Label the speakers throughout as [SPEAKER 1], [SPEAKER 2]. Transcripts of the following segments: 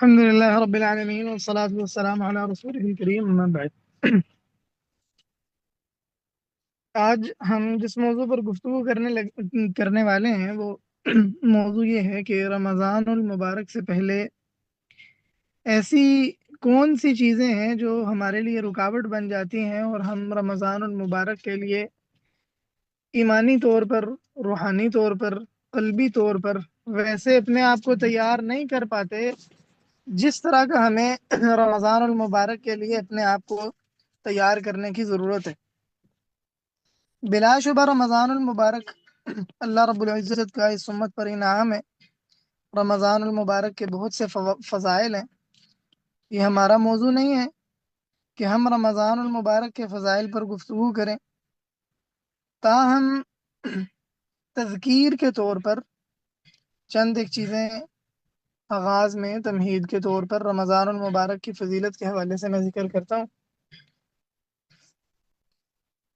[SPEAKER 1] الحمد لله رب العالمين والصلاة والسلام على رسوله الكريم اما بعد۔ آج ہم جس موضوع پر گفتگو کرنے والے ہیں وہ موضوع یہ ہے کہ رمضان المبارک سے پہلے ایسی کون سی چیزیں ہیں جو ہمارے لیے رکاوٹ بن جاتی ہیں اور ہم رمضان المبارک کے لیے ایمانی طور پر، روحانی طور پر، قلبی طور پر ویسے اپنے آپ کو تیار نہیں کر پاتے جس طرح کا ہمیں رمضان المبارک کے لیے اپنے آپ کو تیار کرنے کی ضرورت ہے۔ بلا شبہ رمضان المبارک اللہ رب العزت کا اس امت پر انعام ہے۔ رمضان المبارک کے بہت سے فضائل ہیں۔ یہ ہمارا موضوع نہیں ہے کہ ہم رمضان المبارک کے فضائل پر گفتگو کریں، تاہم تذکیر کے طور پر چند ایک چیزیں آغاز میں تمہید کے طور پر رمضان المبارک کی فضیلت کے حوالے سے میں ذکر کرتا ہوں،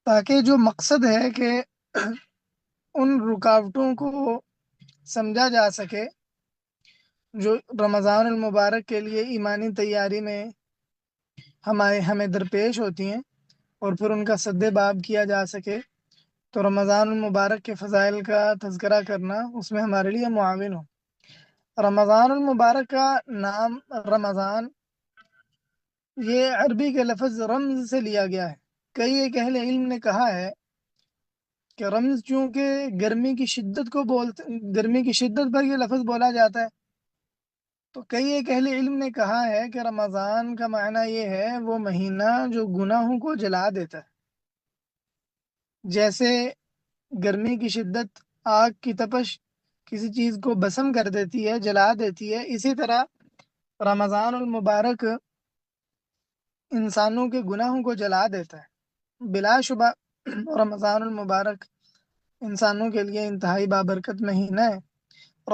[SPEAKER 1] تاکہ جو مقصد ہے کہ ان رکاوٹوں کو سمجھا جا سکے جو رمضان المبارک کے لیے ایمانی تیاری میں ہمیں درپیش ہوتی ہیں، اور پھر ان کا سد باب کیا جا سکے، تو رمضان المبارک کے فضائل کا تذکرہ کرنا اس میں ہمارے لیے معاون ہو۔ رمضان المبارک کا نام رمضان یہ عربی کے لفظ رمز سے لیا گیا ہے۔ کئی ایک اہل علم نے کہا ہے کہ رمز چونکہ گرمی کی شدت پر یہ لفظ بولا جاتا ہے، تو کئی ایک اہل علم نے کہا ہے کہ رمضان کا معنی یہ ہے وہ مہینہ جو گناہوں کو جلا دیتا ہے۔ جیسے گرمی کی شدت، آگ کی تپش کسی چیز کو بسم کر دیتی ہے، جلا دیتی ہے، اسی طرح رمضان المبارک انسانوں کے گناہوں کو جلا دیتا ہے۔ بلا شبہ رمضان المبارک انسانوں کے لیے انتہائی بابرکت مہینہ ہے۔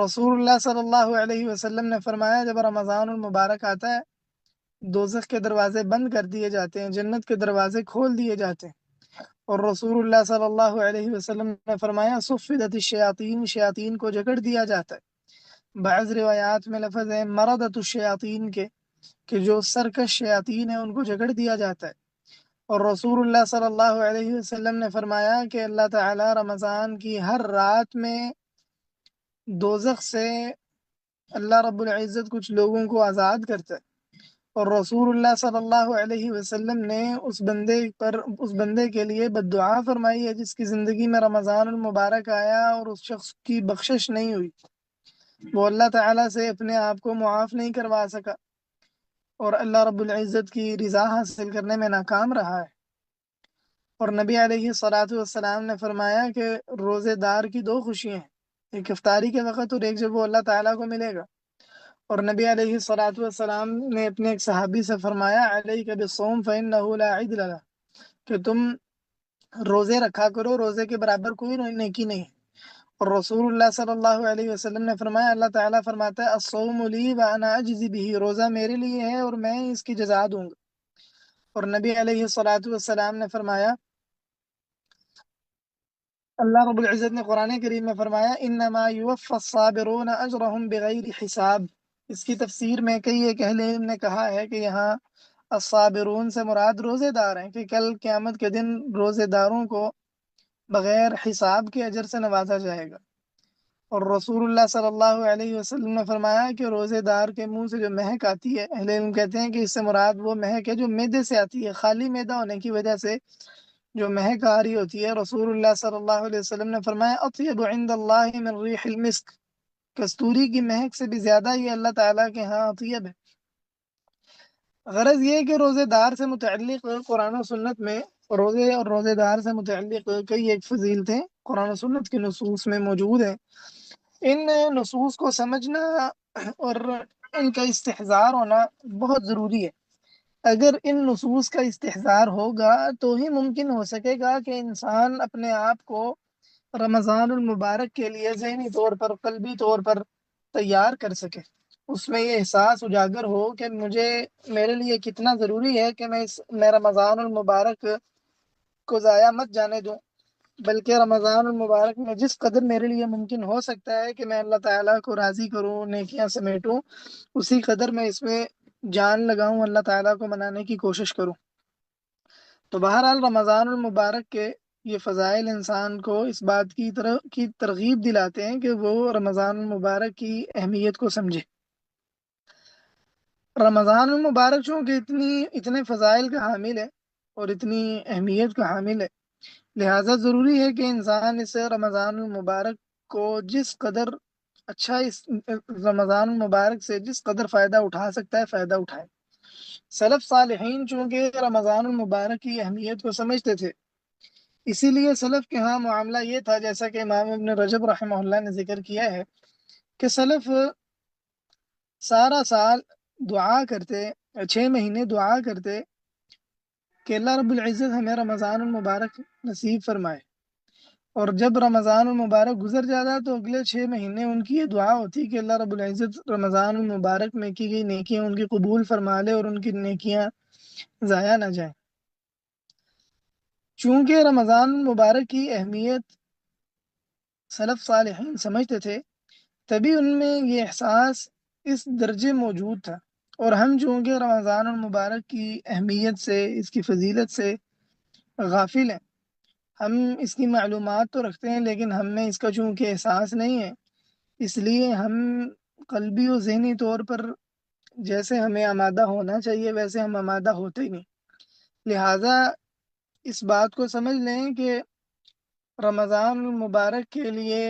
[SPEAKER 1] رسول اللہ صلی اللہ علیہ وسلم نے فرمایا جب رمضان المبارک آتا ہے دوزخ کے دروازے بند کر دیے جاتے ہیں، جنت کے دروازے کھول دیے جاتے ہیں، اور رسول اللہ صلی اللہ علیہ وسلم نے فرمایا صفدت الشیاطین، شیاطین کو جکڑ دیا جاتا ہے۔ بعض روایات میں لفظ ہے مردت الشیاطین کے کہ جو سرکش شیاطین ہیں ان کو جکڑ دیا جاتا ہے۔ اور رسول اللہ صلی اللہ علیہ وسلم نے فرمایا کہ اللہ تعالی رمضان کی ہر رات میں دوزخ سے اللہ رب العزت کچھ لوگوں کو آزاد کرتا ہے، اور رسول اللہ صلی اللہ علیہ وسلم نے اس بندے کے لیے بد دعا فرمائی ہے جس کی زندگی میں رمضان المبارک آیا اور اس شخص کی بخشش نہیں ہوئی، وہ اللہ تعالیٰ سے اپنے آپ کو معاف نہیں کروا سکا اور اللہ رب العزت کی رضا حاصل کرنے میں ناکام رہا ہے۔ اور نبی علیہ الصلاۃ والسلام نے فرمایا کہ روزے دار کی دو خوشیاں ہیں، ایک افطاری کے وقت اور ایک جب وہ اللہ تعالیٰ کو ملے گا۔ اور نبی علیہ الصلاۃ والسلام نے اپنے ایک صحابی سے فرمایا علیک بالصوم فإنہ لا عدل لہ، کہ تم روزے رکھا کرو، روزے کے برابر کوئی نیکی نہیں۔ اور رسول اللہ صلی اللہ علیہ وسلم نے فرمایا اللہ تعالیٰ فرماتا ہے الصوم لی وانا اجزی بہ، روزہ میرے لیے ہے اور میں اس کی جزا دوں گا۔ اور نبی علیہ الصلاۃ والسلام نے فرمایا اللہ رب العزت نے قرآن کریم میں فرمایا انما یوفی الصابرون اجرهم بغیر حساب۔ اس کی تفسیر میں کئی ایک اہل علم نے کہا ہے کہ یہاں الصابرون سے مراد روزے دار ہیں، کہ کل قیامت کے دن روزے داروں کو بغیر حساب کے اجر سے نوازا جائے گا۔ اور رسول اللہ صلی اللہ علیہ وسلم نے فرمایا کہ روزے دار کے منہ سے جو مہک آتی ہے، اہل علم کہتے ہیں کہ اس سے مراد وہ مہک ہے جو معدے سے آتی ہے، خالی معدہ ہونے کی وجہ سے جو مہک آ رہی ہوتی ہے۔ رسول اللہ صلی اللہ علیہ وسلم نے فرمایا اطیب عند اللہ من ریح المسک، کستوری کی مہک سے بھی زیادہ یہ اللہ تعالیٰ کے ہاں اطیب ہے۔ غرض یہ کہ روزے دار سے متعلق قرآن و سنت میں روزے اور روزے دار سے متعلق کئی ایک فضیلتیں قرآن و سنت کے نصوص میں موجود ہیں۔ ان نصوص کو سمجھنا اور ان کا استحضار ہونا بہت ضروری ہے۔ اگر ان نصوص کا استحضار ہوگا تو ہی ممکن ہو سکے گا کہ انسان اپنے آپ کو رمضان المبارک کے لیے ذہنی طور پر، قلبی طور پر تیار کر سکے، اس میں یہ احساس اجاگر ہو کہ میرے لیے کتنا ضروری ہے کہ میں رمضان المبارک کو ضائع مت جانے دوں، بلکہ رمضان المبارک میں جس قدر میرے لیے ممکن ہو سکتا ہے کہ میں اللہ تعالیٰ کو راضی کروں، نیکیاں سمیٹوں، اسی قدر میں اس میں جان لگاؤں، اللہ تعالیٰ کو منانے کی کوشش کروں۔ تو بہرحال رمضان المبارک کے یہ فضائل انسان کو اس بات کی ترغیب دلاتے ہیں کہ وہ رمضان المبارک کی اہمیت کو سمجھے۔ رمضان المبارک چونکہ اتنے فضائل کا حامل ہے اور اتنی اہمیت کا حامل ہے، لہٰذا ضروری ہے کہ انسان اس رمضان المبارک کو جس قدر اچھا اس رمضان المبارک سے جس قدر فائدہ اٹھا سکتا ہے فائدہ اٹھائے۔ سلف صالحین چونکہ رمضان المبارک کی اہمیت کو سمجھتے تھے، اسی لیے سلف کے ہاں معاملہ یہ تھا، جیسا کہ امام ابن رجب رحمہ اللہ نے ذکر کیا ہے، کہ سلف سارا سال دعا کرتے، 6 مہینے دعا کرتے کہ اللہ رب العزت ہمیں رمضان المبارک نصیب فرمائے، اور جب رمضان المبارک گزر جاتا تو اگلے 6 مہینے ان کی یہ دعا ہوتی کہ اللہ رب العزت رمضان المبارک میں کی گئی نیکیاں ان کی قبول فرما لے اور ان کی نیکیاں ضائع نہ جائیں۔ چونکہ رمضان المبارک کی اہمیت سلف صالحین سمجھتے تھے، تبھی ان میں یہ احساس اس درجے موجود تھا، اور ہم چونکہ رمضان المبارک کی اہمیت سے، اس کی فضیلت سے غافل ہیں، ہم اس کی معلومات تو رکھتے ہیں لیکن ہم میں اس کا چونکہ احساس نہیں ہے، اس لیے ہم قلبی و ذہنی طور پر جیسے ہمیں آمادہ ہونا چاہیے ویسے ہم آمادہ ہوتے ہی نہیں۔ لہٰذا اس بات کو سمجھ لیں کہ رمضان المبارک کے لیے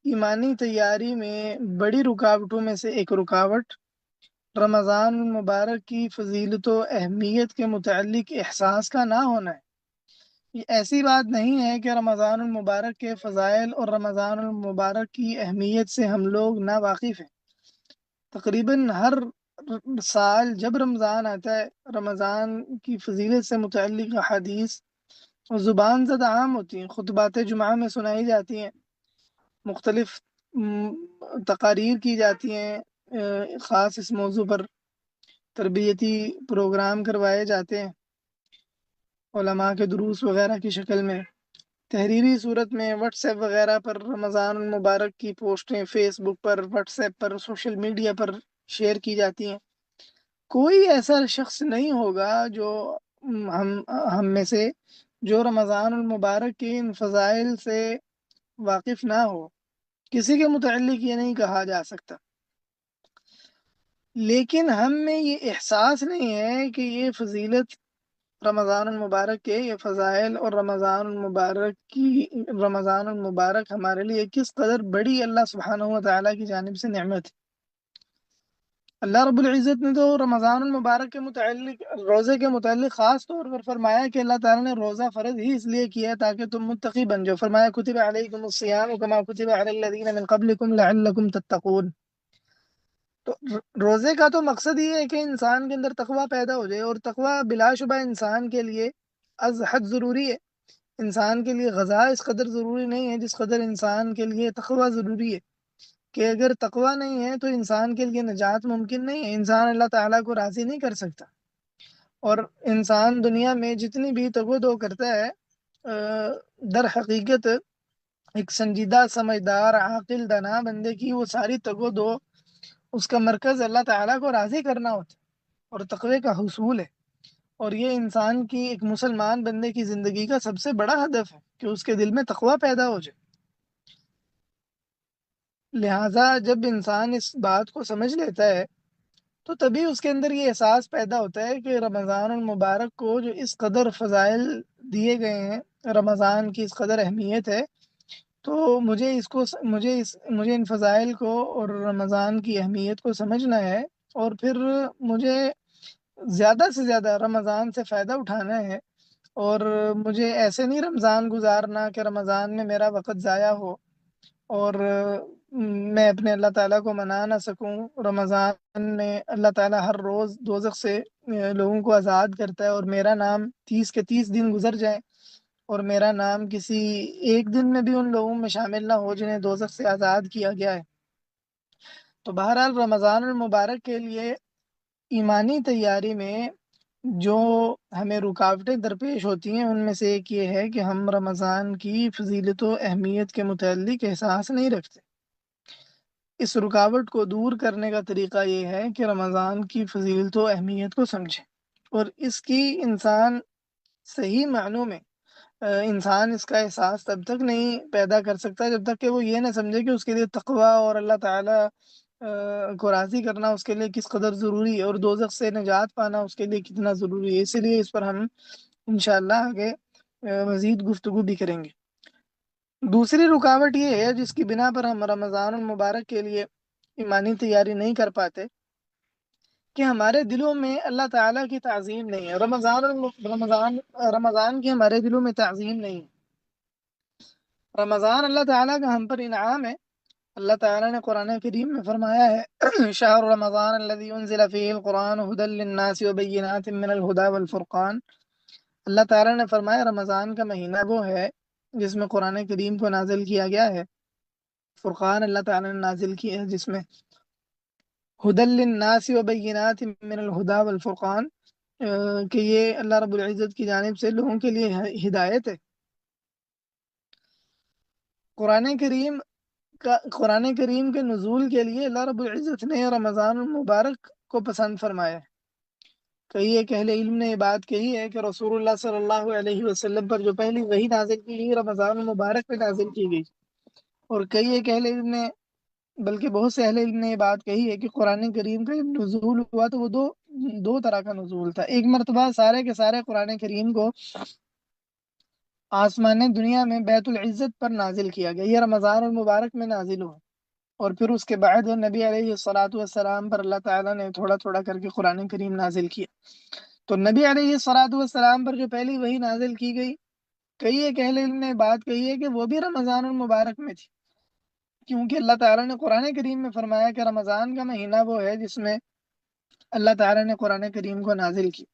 [SPEAKER 1] ایمانی تیاری میں بڑی رکاوٹوں میں سے ایک رکاوٹ رمضان المبارک کی فضیلت و اہمیت کے متعلق احساس کا نہ ہونا ہے۔ یہ ایسی بات نہیں ہے کہ رمضان المبارک کے فضائل اور رمضان المبارک کی اہمیت سے ہم لوگ نا واقف ہیں۔ تقریباً ہر سال جب رمضان آتا ہے، رمضان کی فضیلت سے متعلق احادیث زبان زد عام ہوتی ہیں، خطبات جمعہ میں سنائی جاتی ہیں، مختلف تقاریر کی جاتی ہیں، خاص اس موضوع پر تربیتی پروگرام کروائے جاتے ہیں علماء کے دروس وغیرہ کی شکل میں، تحریری صورت میں واٹس ایپ وغیرہ پر رمضان المبارک کی پوسٹیں فیس بک پر، واٹس ایپ پر، سوشل میڈیا پر شیئر کی جاتی ہیں۔ کوئی ایسا شخص نہیں ہوگا جو ہم میں سے جو رمضان المبارک کے ان فضائل سے واقف نہ ہو، کسی کے متعلق یہ نہیں کہا جا سکتا، لیکن ہم میں یہ احساس نہیں ہے کہ یہ فضیلت رمضان المبارک کے یہ فضائل اور رمضان المبارک ہمارے لیے کس قدر بڑی اللہ سبحانہ و تعالیٰ کی جانب سے نعمت ہے۔ اللہ رب العزت نے تو رمضان المبارک کے متعلق، روزے کے متعلق خاص طور پر فرمایا کہ اللہ تعالیٰ نے روزہ فرض ہی اس لیے کیا ہے تاکہ تم متقی بن جاؤ۔ فرمایا کتب علیکم الصیام کما کتب علی الذین من قبلکم لعلکم تتقون۔ تو روزے کا تو مقصد یہ ہے کہ انسان کے اندر تقوی پیدا ہو جائے، اور تقوی بلا شبہ انسان کے لیے از حد ضروری ہے۔ انسان کے لیے غذا اس قدر ضروری نہیں ہے جس قدر انسان کے لیے تقوی ضروری ہے، کہ اگر تقوی نہیں ہے تو انسان کے لیے نجات ممکن نہیں ہے، انسان اللہ تعالیٰ کو راضی نہیں کر سکتا۔ اور انسان دنیا میں جتنی بھی تگ و دو کرتا ہے، در حقیقت ایک سنجیدہ، سمجھدار، عاقل، دانا بندے کی وہ ساری تگ و دو اس کا مرکز اللہ تعالیٰ کو راضی کرنا ہوتا ہے اور تقوی کا حصول ہے، اور یہ انسان کی، ایک مسلمان بندے کی زندگی کا سب سے بڑا ہدف ہے کہ اس کے دل میں تقوی پیدا ہو جائے۔ لہٰذا جب انسان اس بات کو سمجھ لیتا ہے تو تبھی اس کے اندر یہ احساس پیدا ہوتا ہے کہ رمضان المبارک کو جو اس قدر فضائل دیے گئے ہیں، رمضان کی اس قدر اہمیت ہے، تو مجھے ان فضائل کو اور رمضان کی اہمیت کو سمجھنا ہے، اور پھر مجھے زیادہ سے زیادہ رمضان سے فائدہ اٹھانا ہے، اور مجھے ایسے نہیں رمضان گزارنا کہ رمضان میں میرا وقت ضائع ہو اور میں اپنے اللہ تعالیٰ کو منا نہ سکوں۔ رمضان میں اللہ تعالیٰ ہر روز دوزخ سے لوگوں کو آزاد کرتا ہے، اور میرا نام 30 کے 30 دن گزر جائیں اور میرا نام کسی ایک دن میں بھی ان لوگوں میں شامل نہ ہو جنہیں دوزخ سے آزاد کیا گیا ہے۔ تو بہرحال رمضان المبارک کے لیے ایمانی تیاری میں جو ہمیں رکاوٹیں درپیش ہوتی ہیں ان میں سے ایک یہ ہے کہ ہم رمضان کی فضیلت و اہمیت کے متعلق احساس نہیں رکھتے۔ اس رکاوٹ کو دور کرنے کا طریقہ یہ ہے کہ رمضان کی فضیلت و اہمیت کو سمجھیں، اور اس کی انسان صحیح معنوں میں انسان اس کا احساس تب تک نہیں پیدا کر سکتا جب تک کہ وہ یہ نہ سمجھے کہ اس کے لیے تقوی اور اللہ تعالیٰ کو راضی کرنا اس کے لیے کس قدر ضروری ہے، اور دوزخ سے نجات پانا اس کے لیے کتنا ضروری ہے۔ اسی لیے اس پر ہم انشاءاللہ آگے مزید گفتگو بھی کریں گے۔ دوسری رکاوٹ یہ ہے جس کی بنا پر ہم رمضان المبارک کے لیے ایمانی تیاری نہیں کر پاتے، کہ ہمارے دلوں میں اللہ تعالیٰ کی تعظیم نہیں ہے۔ رمضان کی ہمارے دلوں میں تعظیم نہیں ہے۔ رمضان اللہ تعالیٰ کا ہم پر انعام ہے۔ اللہ تعالیٰ نے قرآن کریم میں فرمایا ہے شہر رمضان الذي انزل فيه القرآن هدى للناس وبينات من الهدى والفرقان۔ اللہ تعالیٰ نے فرمایا رمضان کا مہینہ وہ ہے جس میں قرآن کریم کو نازل کیا گیا ہے، فرقان اللہ تعالیٰ نے نازل کیا ہے جس میں ہدى للناس وبينات من الهدى والفرقان، کہ یہ اللہ رب العزت کی جانب سے لوگوں کے لیے ہدایت ہے۔ قرآن کریم کے نزول کے لیے اللہ رب العزت نے رمضان المبارک کو پسند فرمایا ہے۔ کئی ایک اہل علم نے یہ بات کہی ہے کہ رسول اللہ صلی اللہ علیہ وسلم پر جو پہلی وحی نازل کی گئی رمضان المبارک میں نازل کی گئی، اور کئی ایک اہل علم نے، بلکہ بہت سے اہل علم نے یہ بات کہی ہے کہ قرآن کریم کا جب نزول ہوا تو وہ دو طرح کا نزول تھا۔ ایک مرتبہ سارے کے سارے قرآن کریم کو آسمان دنیا میں بیت العزت پر نازل کیا گیا، یہ رمضان المبارک میں نازل ہوا، اور پھر اس کے بعد نبی علیہ الصلاۃ والسلام پر اللہ تعالیٰ نے تھوڑا تھوڑا کر کے قرآن کریم نازل کیا۔ تو نبی علیہ الصلاۃ والسلام پر جو پہلی وحی نازل کی گئی، کئی ایک اہل علم نے بات کہی ہے کہ وہ بھی رمضان المبارک میں تھی، کیونکہ اللہ تعالیٰ نے قرآن کریم میں فرمایا کہ رمضان کا مہینہ وہ ہے جس میں اللہ تعالیٰ نے قرآن کریم کو نازل کی۔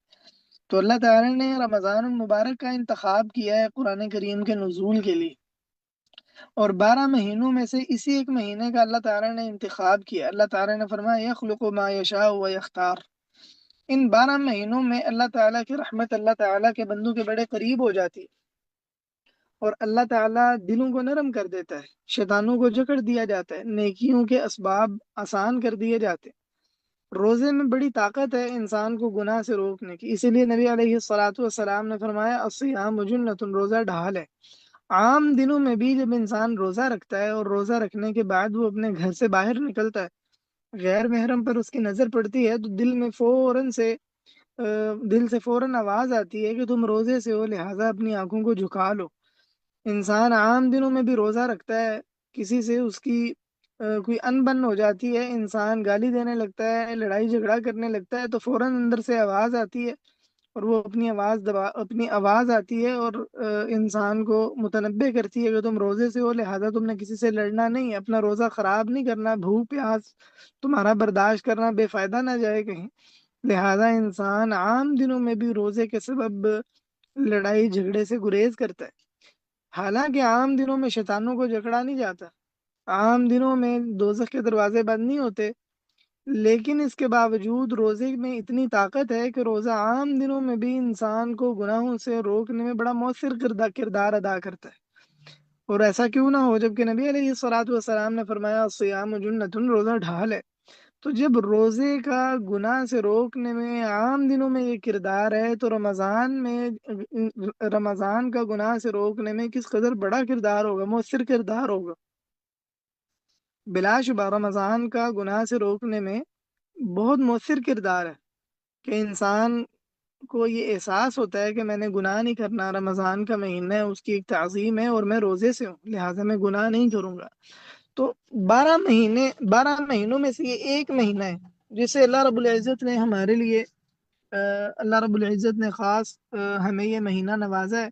[SPEAKER 1] تو اللہ تعالیٰ نے رمضان المبارک کا انتخاب کیا ہے قرآن کریم کے نزول کے لیے، اور 12 مہینوں میں سے اسی ایک مہینے کا اللہ تعالیٰ نے انتخاب کیا۔ اللہ تعالیٰ نے فرمایا یخلق ما یشاء و یختار۔ ان 12 مہینوں میں اللہ تعالیٰ کی رحمت اللہ تعالیٰ کے بندوں کے بڑے قریب ہو جاتی ہے، اور اللہ تعالیٰ دلوں کو نرم کر دیتا ہے، شیطانوں کو جکڑ دیا جاتا ہے، نیکیوں کے اسباب آسان کر دیے جاتے ہیں۔ روزے میں بڑی طاقت ہے انسان کو گناہ سے روکنے کی، اسی لیے نبی علیہ الصلاۃ والسلام نے فرمایا الصیام جنۃ، روزہ ڈھال ہے۔ عام دنوں میں بھی جب انسان روزہ رکھتا ہے اور روزہ رکھنے کے بعد وہ اپنے گھر سے باہر نکلتا ہے، غیر محرم پر اس کی نظر پڑتی ہے، تو دل سے فوراً آواز آتی ہے کہ تم روزے سے ہو، لہٰذا اپنی آنکھوں کو جھکا لو۔ انسان عام دنوں میں بھی روزہ رکھتا ہے، کسی سے اس کی کوئی انبن ہو جاتی ہے، انسان گالی دینے لگتا ہے، لڑائی جھگڑا کرنے لگتا ہے، تو فوراً اندر سے آواز آتی ہے، اور وہ اپنی آواز آتی ہے اور انسان کو متنبع کرتی ہے کہ تم روزے سے ہو، لہٰذا تم نے کسی سے لڑنا نہیں، اپنا روزہ خراب نہیں کرنا، بھوک پیاس تمہارا برداشت کرنا بے فائدہ نہ جائے کہیں۔ لہٰذا انسان عام دنوں میں بھی روزے کے سبب لڑائی جھگڑے سے گریز کرتا ہے۔ حالانکہ عام دنوں میں شیطانوں کو جکڑا نہیں جاتا، عام دنوں میں دوزخ کے دروازے بند نہیں ہوتے، لیکن اس کے باوجود روزے میں اتنی طاقت ہے کہ روزہ عام دنوں میں بھی انسان کو گناہوں سے روکنے میں بڑا مؤثر کردار ادا کرتا ہے۔ اور ایسا کیوں نہ ہو جبکہ نبی علیہ الصلاۃ والسلام نے فرمایا الصیام جنۃ، روزہ ڈھال ہے۔ تو جب روزے کا گناہ سے روکنے میں عام دنوں میں یہ کردار ہے، تو رمضان کا گناہ سے روکنے میں کس قدر بڑا کردار ہوگا، مؤثر کردار ہوگا۔ بلا شبہ رمضان کا گناہ سے روکنے میں بہت مؤثر کردار ہے کہ انسان کو یہ احساس ہوتا ہے کہ میں نے گناہ نہیں کرنا، رمضان کا مہینہ ہے، اس کی ایک تعظیم ہے، اور میں روزے سے ہوں، لہٰذا میں گناہ نہیں کروں گا۔ تو 12 مہینوں میں سے یہ ایک مہینہ ہے جسے اللہ رب العزت نے ہمارے لیے اللہ رب العزت نے خاص ہمیں یہ مہینہ نوازا ہے،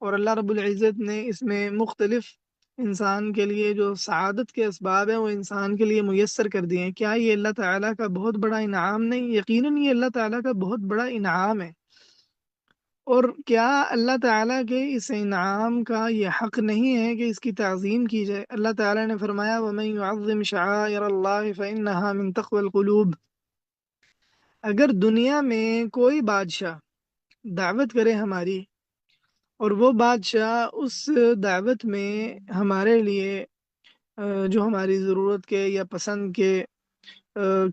[SPEAKER 1] اور اللہ رب العزت نے اس میں مختلف انسان کے لیے جو سعادت کے اسباب ہیں وہ انسان کے لیے میسر کر دیے ہیں۔ کیا یہ اللہ تعالیٰ کا بہت بڑا انعام نہیں؟ یقیناً یہ اللہ تعالیٰ کا بہت بڑا انعام ہے، اور کیا اللہ تعالیٰ کے اس انعام کا یہ حق نہیں ہے کہ اس کی تعظیم کی جائے؟ اللہ تعالیٰ نے فرمایا وَمَن يُعَظِّمْ شَعَائِرَ اللَّهِ فَإِنَّهَا مِن تَقْوَى الْقُلُوبِ۔ اگر دنیا میں کوئی بادشاہ دعوت کرے ہماری، اور وہ بادشاہ اس دعوت میں ہمارے لیے جو ہماری ضرورت کے یا پسند کے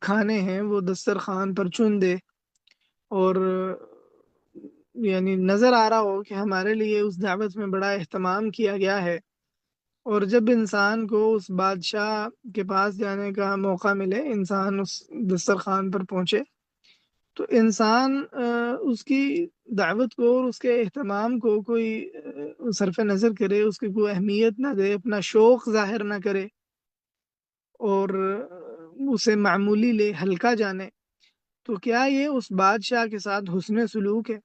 [SPEAKER 1] کھانے ہیں وہ دسترخوان پر چن دے، اور یعنی نظر آ رہا ہو کہ ہمارے لیے اس دعوت میں بڑا اہتمام کیا گیا ہے، اور جب انسان کو اس بادشاہ کے پاس جانے کا موقع ملے، انسان اس دسترخوان پر پہنچے، تو انسان اس کی دعوت کو اور اس کے اہتمام کو کوئی صرف نظر کرے، اس کی کوئی اہمیت نہ دے، اپنا شوق ظاہر نہ کرے، اور اسے معمولی لے، ہلکا جانے، تو کیا یہ اس بادشاہ کے ساتھ حسن سلوک ہے؟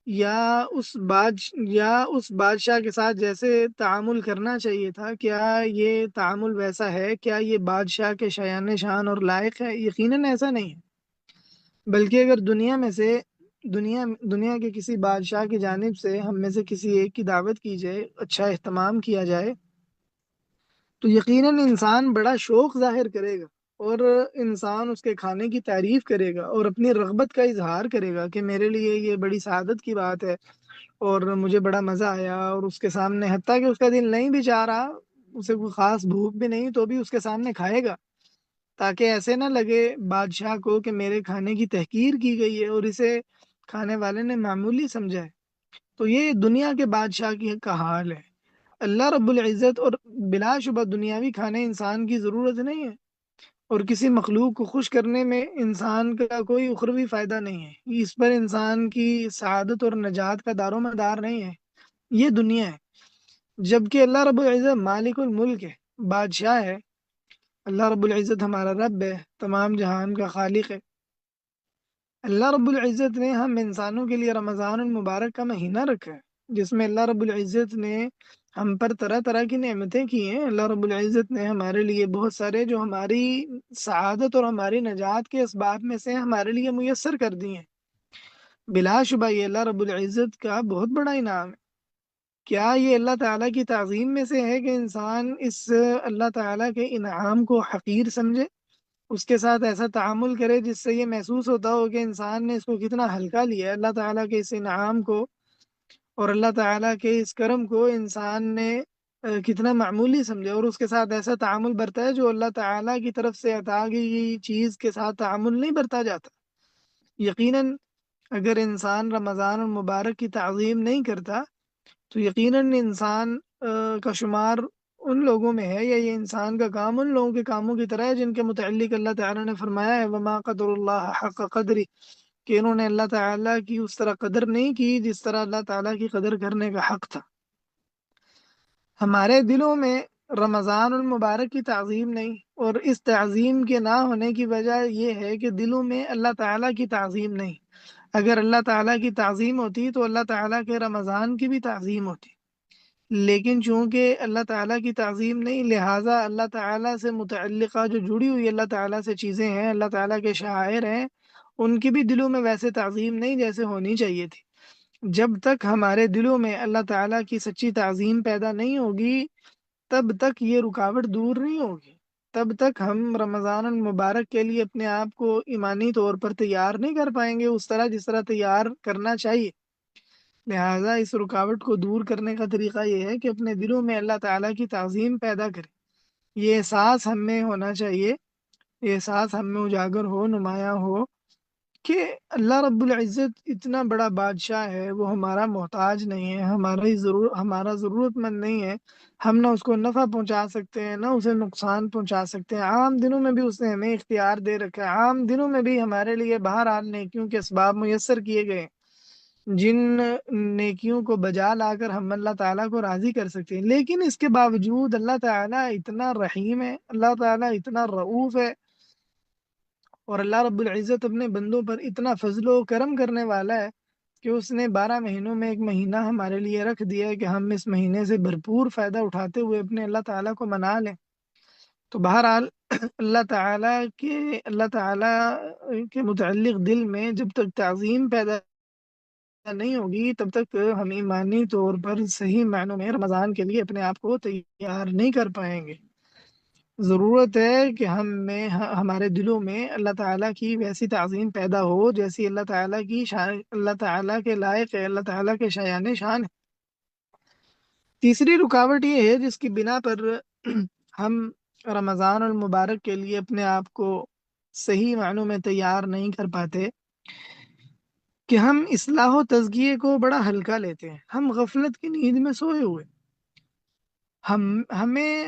[SPEAKER 1] یا اس بادشاہ کے ساتھ جیسے تعامل کرنا چاہیے تھا، کیا یہ تعامل ویسا ہے؟ کیا یہ بادشاہ کے شایان شان اور لائق ہے؟ یقیناً ایسا نہیں ہے، بلکہ اگر دنیا کے کسی بادشاہ کی جانب سے ہم میں سے کسی ایک کی دعوت کی جائے، اچھا اہتمام کیا جائے، تو یقیناً انسان بڑا شوق ظاہر کرے گا، اور انسان اس کے کھانے کی تعریف کرے گا اور اپنی رغبت کا اظہار کرے گا کہ میرے لیے یہ بڑی سعادت کی بات ہے اور مجھے بڑا مزہ آیا، اور اس کے سامنے حتیٰ کہ اس کا دل نہیں بھی چاہ رہا، اسے کوئی خاص بھوک بھی نہیں، تو بھی اس کے سامنے کھائے گا، تاکہ ایسے نہ لگے بادشاہ کو کہ میرے کھانے کی تحقیر کی گئی ہے اور اسے کھانے والے نے معمولی سمجھا ہے۔ تو یہ دنیا کے بادشاہ کا حال ہے۔ اللہ رب العزت، اور بلا شبہ دنیاوی کھانے انسان کی ضرورت نہیں ہے، اور کسی مخلوق کو خوش کرنے میں انسان کا کوئی اخروی فائدہ نہیں ہے، اس پر انسان کی سعادت اور نجات کا دار و مدار نہیں ہے، یہ دنیا ہے، جبکہ اللہ رب العزت مالک الملک ہے، بادشاہ ہے۔ اللہ رب العزت ہمارا رب ہے، تمام جہان کا خالق ہے۔ اللہ رب العزت نے ہم انسانوں کے لیے رمضان المبارک کا مہینہ رکھا ہے، جس میں اللہ رب العزت نے ہم پر طرح طرح کی نعمتیں کی ہیں۔ اللہ رب العزت نے ہمارے لیے بہت سارے جو ہماری سعادت اور ہماری نجات کے اسباب میں سے ہمارے لیے میسر کر دی ہیں۔ بلا شبہ یہ اللہ رب العزت کا بہت بڑا انعام ہے۔ کیا یہ اللہ تعالیٰ کی تعظیم میں سے ہے کہ انسان اس اللہ تعالیٰ کے انعام کو حقیر سمجھے، اس کے ساتھ ایسا تعامل کرے جس سے یہ محسوس ہوتا ہو کہ انسان نے اس کو کتنا ہلکا لیا ہے، اللہ تعالیٰ کے اس انعام کو اور اللہ تعالیٰ کے اس کرم کو انسان نے کتنا معمولی سمجھے، اور اس کے ساتھ ایسا تعامل برتا ہے جو اللہ تعالیٰ کی طرف سے عطا کی گئی چیز کے ساتھ تعامل نہیں برتا جاتا۔ یقیناً اگر انسان رمضان المبارک کی تعظیم نہیں کرتا، تو یقیناً انسان کا شمار ان لوگوں میں ہے، یا یہ انسان کا کام ان لوگوں کے کاموں کی طرح ہے جن کے متعلق اللہ تعالیٰ نے فرمایا ہے وما قدر اللہ حق قدری، کہ انہوں نے اللہ تعالیٰ کی اس طرح قدر نہیں کی جس طرح اللہ تعالیٰ کی قدر کرنے کا حق تھا۔ ہمارے دلوں میں رمضان المبارک کی تعظیم نہیں، اور اس تعظیم کے نہ ہونے کی وجہ یہ ہے کہ دلوں میں اللہ تعالیٰ کی تعظیم نہیں۔ اگر اللہ تعالیٰ کی تعظیم ہوتی تو اللہ تعالیٰ کے رمضان کی بھی تعظیم ہوتی، لیکن چونکہ اللہ تعالیٰ کی تعظیم نہیں، لہٰذا اللہ تعالیٰ سے متعلقہ جو جڑی ہوئی اللہ تعالیٰ سے چیزیں ہیں، اللہ تعالیٰ کے شعائر ہیں، ان کی بھی دلوں میں ویسے تعظیم نہیں جیسے ہونی چاہیے تھی۔ جب تک ہمارے دلوں میں اللہ تعالیٰ کی سچی تعظیم پیدا نہیں ہوگی، تب تک یہ رکاوٹ دور نہیں ہوگی، تب تک ہم رمضان المبارک کے لیے اپنے آپ کو ایمانی طور پر تیار نہیں کر پائیں گے اس طرح جس طرح تیار کرنا چاہیے۔ لہٰذا اس رکاوٹ کو دور کرنے کا طریقہ یہ ہے کہ اپنے دلوں میں اللہ تعالیٰ کی تعظیم پیدا کریں، یہ احساس ہم میں ہونا چاہیے، یہ احساس ہم میں اجاگر ہو، نمایاں ہو کہ اللہ رب العزت اتنا بڑا بادشاہ ہے، وہ ہمارا محتاج نہیں ہے، ہمارا ضرورت مند نہیں ہے، ہم نہ اس کو نفع پہنچا سکتے ہیں نہ اسے نقصان پہنچا سکتے ہیں۔ عام دنوں میں بھی اس نے ہمیں اختیار دے رکھا ہے، عام دنوں میں بھی ہمارے لیے بہرحال نیکیوں کے اسباب میسر کیے گئے، جن نیکیوں کو بجا لا کر ہم اللہ تعالیٰ کو راضی کر سکتے ہیں، لیکن اس کے باوجود اللہ تعالیٰ اتنا رحیم ہے، اللہ تعالیٰ اتنا رعوف ہے، اور اللہ رب العزت اپنے بندوں پر اتنا فضل و کرم کرنے والا ہے کہ اس نے 12 مہینوں میں ایک مہینہ ہمارے لیے رکھ دیا ہے کہ ہم اس مہینے سے بھرپور فائدہ اٹھاتے ہوئے اپنے اللہ تعالیٰ کو منا لیں۔ تو بہرحال اللہ تعالیٰ کے متعلق دل میں جب تک تعظیم پیدا نہیں ہوگی، تب تک ہم ایمانی طور پر صحیح معنوں میں رمضان کے لیے اپنے آپ کو تیار نہیں کر پائیں گے۔ ضرورت ہے کہ ہمارے دلوں میں اللہ تعالیٰ کی ویسی تعظیم پیدا ہو جیسی اللہ تعالیٰ کی اللہ تعالیٰ کے لائق ہے، اللہ تعالیٰ کے شایان شان ہے۔ تیسری رکاوٹ یہ ہے جس کی بنا پر ہم رمضان المبارک کے لیے اپنے آپ کو صحیح معنوں میں تیار نہیں کر پاتے، کہ ہم اصلاح و تزکیے کو بڑا ہلکا لیتے ہیں۔ ہم غفلت کی نیند میں سوئے ہوئے،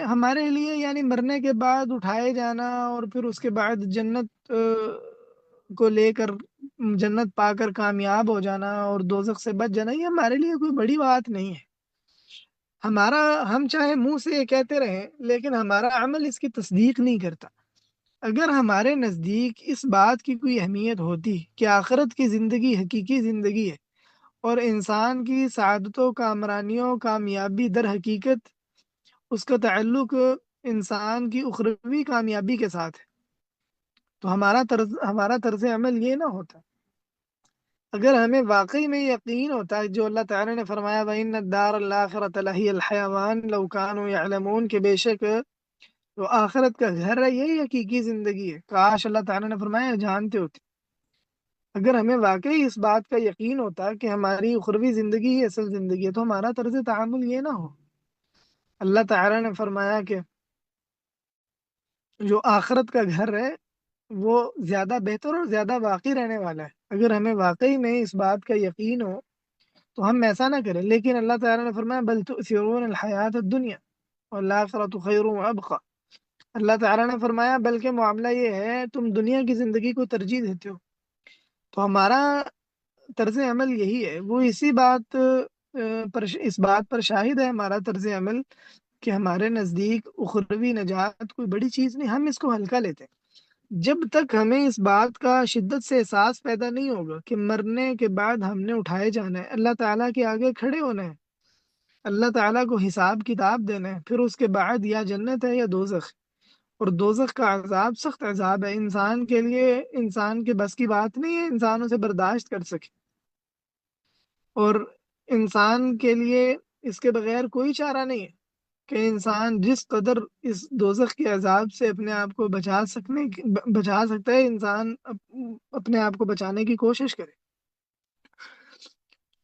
[SPEAKER 1] ہمارے لیے یعنی مرنے کے بعد اٹھائے جانا اور پھر اس کے بعد جنت کو لے کر جنت پا کر کامیاب ہو جانا اور دوزخ سے بچ جانا، یہ ہمارے لیے کوئی بڑی بات نہیں ہے۔ ہم چاہے منہ سے یہ کہتے رہیں لیکن ہمارا عمل اس کی تصدیق نہیں کرتا۔ اگر ہمارے نزدیک اس بات کی کوئی اہمیت ہوتی کہ آخرت کی زندگی حقیقی زندگی ہے اور انسان کی سعادتوں کامرانیوں کامیابی در حقیقت اس کا تعلق انسان کی اخروی کامیابی کے ساتھ ہے، تو ہمارا طرز عمل یہ نہ ہوتا۔ اگر ہمیں واقعی میں یقین ہوتا ہے جو اللہ تعالیٰ نے فرمایا وَإِنَّ الدَّارَ الْآخِرَةَ لَهِيَ الْحَيَوَانُ لَوْ كَانُوا يَعْلَمُونَ، کہ بے شک جو آخرت کا گھر ہے یہی حقیقی زندگی ہے، کاش اللہ تعالیٰ نے فرمایا جانتے ہوتے۔ اگر ہمیں واقعی اس بات کا یقین ہوتا کہ ہماری اخروی زندگی ہی اصل زندگی ہے تو ہمارا طرز تعامل یہ نہ ہو۔ اللہ تعالیٰ نے فرمایا کہ جو آخرت کا گھر ہے وہ زیادہ بہتر اور زیادہ باقی رہنے والا ہے۔ اگر ہمیں واقعی میں اس بات کا یقین ہو تو ہم ایسا نہ کریں، لیکن اللہ تعالیٰ نے فرمایا بل تؤثرون الحیات الدنیا والآخرۃ خیر وابقی۔ اللہ تعالیٰ نے فرمایا بلکہ معاملہ یہ ہے تم دنیا کی زندگی کو ترجیح دیتے ہو۔ تو ہمارا طرز عمل یہی ہے، وہ اسی بات اس بات پر شاہد ہے ہمارا طرز عمل کہ ہمارے نزدیک اخروی نجات کوئی بڑی چیز نہیں، ہم اس کو ہلکا لیتے ہیں۔ جب تک ہمیں اس بات کا شدت سے احساس پیدا نہیں ہوگا کہ مرنے کے بعد ہم نے اٹھائے جانا ہے، اللہ تعالیٰ کے آگے کھڑے ہونا ہے، اللہ تعالیٰ کو حساب کتاب دینا ہے، پھر اس کے بعد یا جنت ہے یا دوزخ، اور دوزخ کا عذاب سخت عذاب ہے، انسان کے لیے انسان کے بس کی بات نہیں ہے انسان اسے برداشت کر سکے، اور انسان کے لیے اس کے بغیر کوئی چارہ نہیں ہے کہ انسان جس قدر اس دوزخ کے عذاب سے اپنے آپ کو بچا سکتا ہے، انسان اپنے آپ کو بچانے کی کوشش کرے۔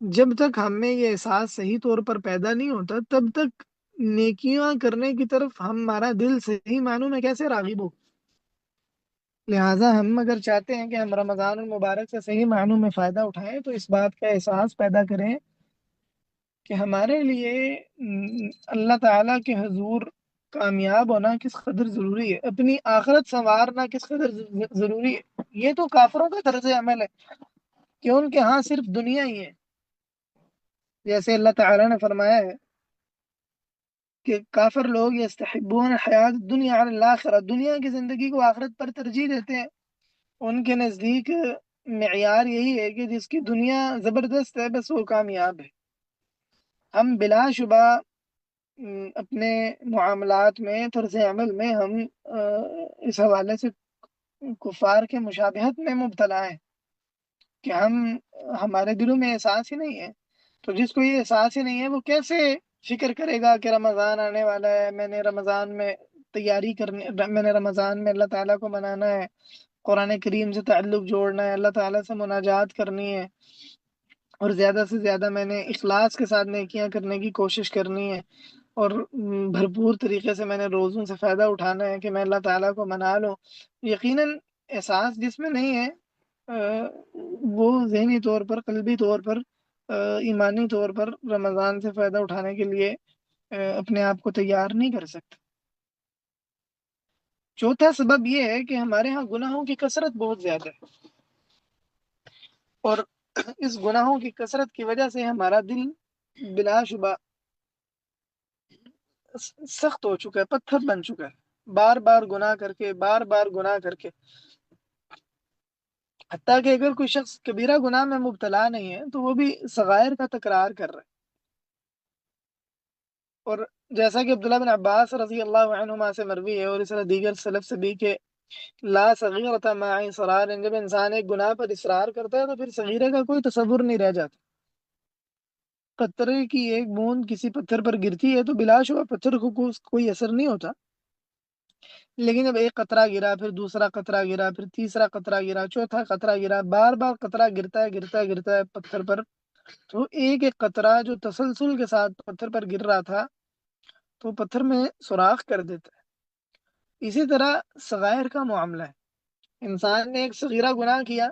[SPEAKER 1] جب تک ہمیں یہ احساس صحیح طور پر پیدا نہیں ہوتا تب تک نیکیاں کرنے کی طرف ہمارا دل صحیح معنوں میں کیسے راغب ہو۔ لہٰذا ہم اگر چاہتے ہیں کہ ہم رمضان المبارک سے صحیح معنوں میں فائدہ اٹھائیں تو اس بات کا احساس پیدا کریں کہ ہمارے لیے اللہ تعالیٰ کے حضور کامیاب ہونا کس قدر ضروری ہے، اپنی آخرت سنوارنا کس قدر ضروری ہے۔ یہ تو کافروں کا طرز عمل ہے کہ ان کے ہاں صرف دنیا ہی ہے، جیسے اللہ تعالیٰ نے فرمایا ہے کہ کافر لوگ یستحبون الحیات الدنیا علی الآخرہ، دنیا کی زندگی کو آخرت پر ترجیح دیتے ہیں۔ ان کے نزدیک معیار یہی ہے کہ جس کی دنیا زبردست ہے بس وہ کامیاب ہے۔ ہم بلا شبہ اپنے معاملات میں طرز عمل میں ہم اس حوالے سے کفار کے مشابہت میں مبتلا ہیں کہ ہمارے دلوں میں احساس ہی نہیں ہے، تو جس کو یہ احساس ہی نہیں ہے وہ کیسے فکر کرے گا کہ رمضان آنے والا ہے، میں نے رمضان میں تیاری کرنی، میں نے رمضان میں اللہ تعالیٰ کو منانا ہے، قرآن کریم سے تعلق جوڑنا ہے، اللہ تعالیٰ سے مناجات کرنی ہے، اور زیادہ سے زیادہ میں نے اخلاص کے ساتھ نیکیاں کرنے کی کوشش کرنی ہے، اور بھرپور طریقے سے میں نے روزوں سے فائدہ اٹھانا ہے کہ میں اللہ تعالیٰ کو منا لوں۔ یقیناً احساس جس میں نہیں ہے وہ ذہنی طور پر، قلبی طور پر، ایمانی طور پر رمضان سے فائدہ اٹھانے کے لیے اپنے آپ کو تیار نہیں کر سکتا۔ چوتھا سبب یہ ہے کہ ہمارے ہاں گناہوں کی کثرت بہت زیادہ ہے، اور اس گناہوں کی کثرت کی وجہ سے ہمارا دل بلا شبہ سخت ہو چکا ہے، پتھر بن چکا ہے، بار بار گناہ کر کے، بار بار گناہ کر کے، حتیٰ کہ اگر کوئی شخص کبیرہ گناہ میں مبتلا نہیں ہے تو وہ بھی صغائر کا تکرار کر رہا ہے۔ اور جیسا کہ عبداللہ بن عباس رضی اللہ عنہما سے مروی ہے اور اس طرح دیگر سلف سے بھی کہ لا صغیرۃ مع اصرار، جب انسان ایک گناہ پر اصرار کرتا ہے تو پھر صغیرہ کا کوئی تصور نہیں رہ جاتا۔ قطرے کی ایک بوند کسی پتھر پر گرتی ہے تو بلا شبہ پتھر کو کوئی اثر نہیں ہوتا، لیکن جب ایک قطرہ گرا، پھر دوسرا قطرہ گرا، پھر تیسرا قطرہ گرا، چوتھا قطرہ گرا، بار بار قطرہ گرتا ہے گرتا ہے گرتا ہے پتھر پر، تو ایک ایک قطرہ جو تسلسل کے ساتھ پتھر پر گر رہا تھا تو پتھر میں سوراخ کر دیتا ہے۔ اسی طرح صغائر کا معاملہ ہے، انسان نے ایک صغیرہ گناہ کیا،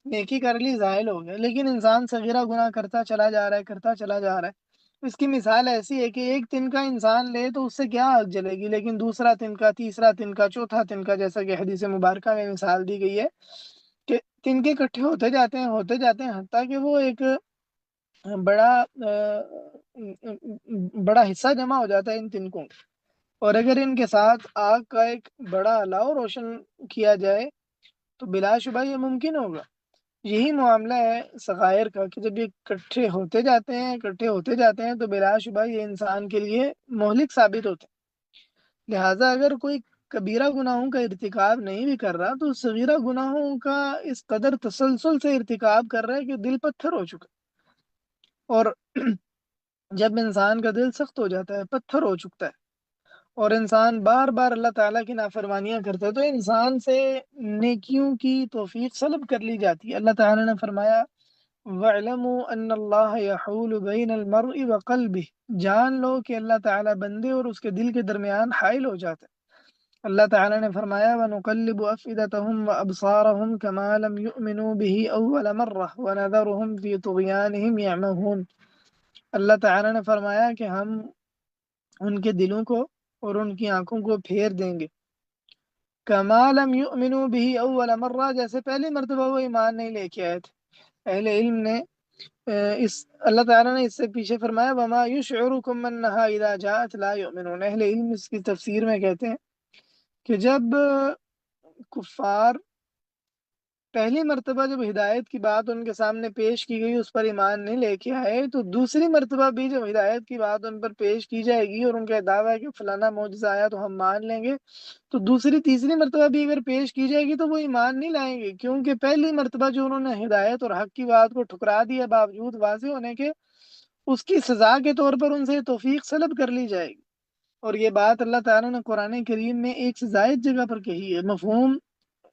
[SPEAKER 1] نیکی کر لی، زائل ہو گیا، لیکن انسان صغیرہ گناہ کرتا چلا جا رہا ہے، کرتا چلا جا رہا ہے۔ اس کی مثال ایسی ہے کہ ایک تنکا انسان لے تو اس سے کیا آگ جلے گی، لیکن دوسرا تنکا، تیسرا تنکا، چوتھا تنکا، جیسا کہ حدیث مبارکہ میں مثال دی گئی ہے کہ تنکے اکٹھے ہوتے جاتے ہیں حتیٰ کہ وہ ایک بڑا بڑا حصہ جمع ہو جاتا ہے ان تنکوں کا۔ اور اگر ان کے ساتھ آگ کا ایک بڑا الاؤ روشن کیا جائے تو بلا شبہ یہ ممکن ہوگا۔ یہی معاملہ ہے صغائر کا کہ جب یہ اکٹھے ہوتے جاتے ہیں اکٹھے ہوتے جاتے ہیں تو بلا شبہ یہ انسان کے لیے مہلک ثابت ہوتے ہیں۔ لہٰذا اگر کوئی کبیرہ گناہوں کا ارتکاب نہیں بھی کر رہا تو صغیرہ گناہوں کا اس قدر تسلسل سے ارتکاب کر رہا ہے کہ دل پتھر ہو چکا ہے۔ اور جب انسان کا دل سخت ہو جاتا ہے، پتھر ہو چکتا ہے، اور انسان بار بار اللہ تعالیٰ کی نافرمانیاں کرتا ہے، تو انسان سے نیکیوں کی توفیق سلب کر لی جاتی ہے۔ اللہ تعالیٰ نے فرمایا وَاعْلَمُوا أَنَّ اللَّهَ يَحُولُ بَيْنَ الْمَرْءِ وَقَلْبِهِ، جان لو کہ اللہ تعالیٰ بندے اور اس کے دل کے درمیان حائل ہو جاتا ہے۔ اللہ تعالیٰ نے فرمایا وَنُقَلِّبُ أَفْئِدَتَهُمْ وَأَبْصَارَهُمْ كَمَا لَمْ يُؤْمِنُوا بِهِ أَوَّلَ مَرَّةٍ وَنَذَرُهُمْ فِي طُغْيَانِهِمْ يَعْمَهُونَ۔ اللہ تعالیٰ نے فرمایا کہ ہم ان کے دلوں کو اور ان کی آنکھوں کو پھیر دیں گے، کما لم یؤمنوا به اول مرہ، جیسے پہلی مرتبہ وہ ایمان نہیں لے کے آئے تھے۔ اہل علم نے اس اللہ تعالیٰ نے اس سے پیچھے فرمایا وما یشعرکم انہا اذا جاءت لا یؤمنون۔ اہل علم اس کی تفسیر میں کہتے ہیں کہ جب کفار پہلی مرتبہ جب ہدایت کی بات ان کے سامنے پیش کی گئی اس پر ایمان نہیں لے کے آئے، تو دوسری مرتبہ بھی جب ہدایت کی بات ان پر پیش کی جائے گی اور ان کا دعویٰ ہے کہ فلانا معجزہ آیا تو ہم مان لیں گے، تو دوسری تیسری مرتبہ بھی اگر پیش کی جائے گی تو وہ ایمان نہیں لائیں گے، کیونکہ پہلی مرتبہ جو انہوں نے ہدایت اور حق کی بات کو ٹھکرا دیا باوجود واضح ہونے کے، اس کی سزا کے طور پر ان سے توفیق سلب کر لی جائے گی۔ اور یہ بات اللہ تعالیٰ نے قرآن کریم میں ایک سے زائد جگہ پر کہی ہے، مفہوم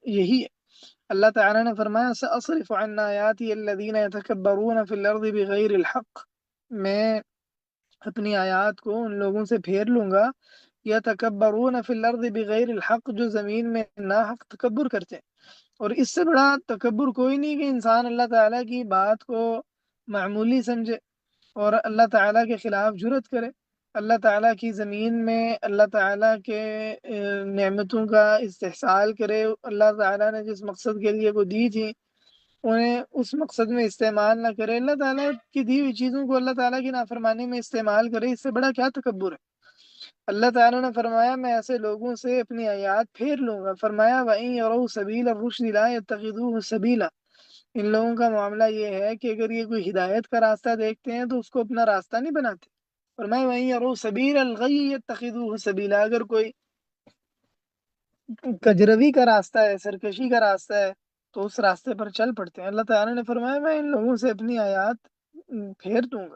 [SPEAKER 1] یہی ہے۔ اللہ تعالیٰ نے فرمایا سأصرف عن آیاتی الذین یتکبرون فی الارض بغیر الحق، میں اپنی آیات کو ان لوگوں سے پھیر لوں گا یتکبرون فی الارض بغیر الحق، جو زمین میں ناحق تکبر کرتے ہیں۔ اور اس سے بڑا تکبر کوئی نہیں کہ انسان اللہ تعالیٰ کی بات کو معمولی سمجھے اور اللہ تعالیٰ کے خلاف جرأت کرے، اللہ تعالیٰ کی زمین میں اللہ تعالیٰ کے نعمتوں کا استحصال کرے، اللہ تعالیٰ نے جس مقصد کے لیے وہ دی تھی انہیں اس مقصد میں استعمال نہ کرے، اللہ تعالیٰ کی دی ہوئی چیزوں کو اللہ تعالیٰ کی نافرمانی میں استعمال کرے، اس سے بڑا کیا تکبر ہے۔ اللہ تعالیٰ نے فرمایا میں ایسے لوگوں سے اپنی آیات پھیر لوں گا۔ فرمایا وَإِن يَرَوْا سَبِيلَ الرُّشْدِ لَا يَتَّخِذُوهُ سَبِيلًا، ان لوگوں کا معاملہ یہ ہے کہ اگر یہ کوئی ہدایت کا راستہ دیکھتے ہیں تو اس کو اپنا راستہ نہیں بناتے۔ فرمایا وَإِن يَرَوْا سَبِيلَ الْغَيِّ يَتَّخِذُوهُ سَبِيلًا، اگر کوئی کجروی کا راستہ ہے، سرکشی کا راستہ ہے تو اس راستے پر چل پڑتے ہیں۔ اللہ تعالیٰ نے فرمایا میں ان لوگوں سے اپنی آیات پھیر دوں گا۔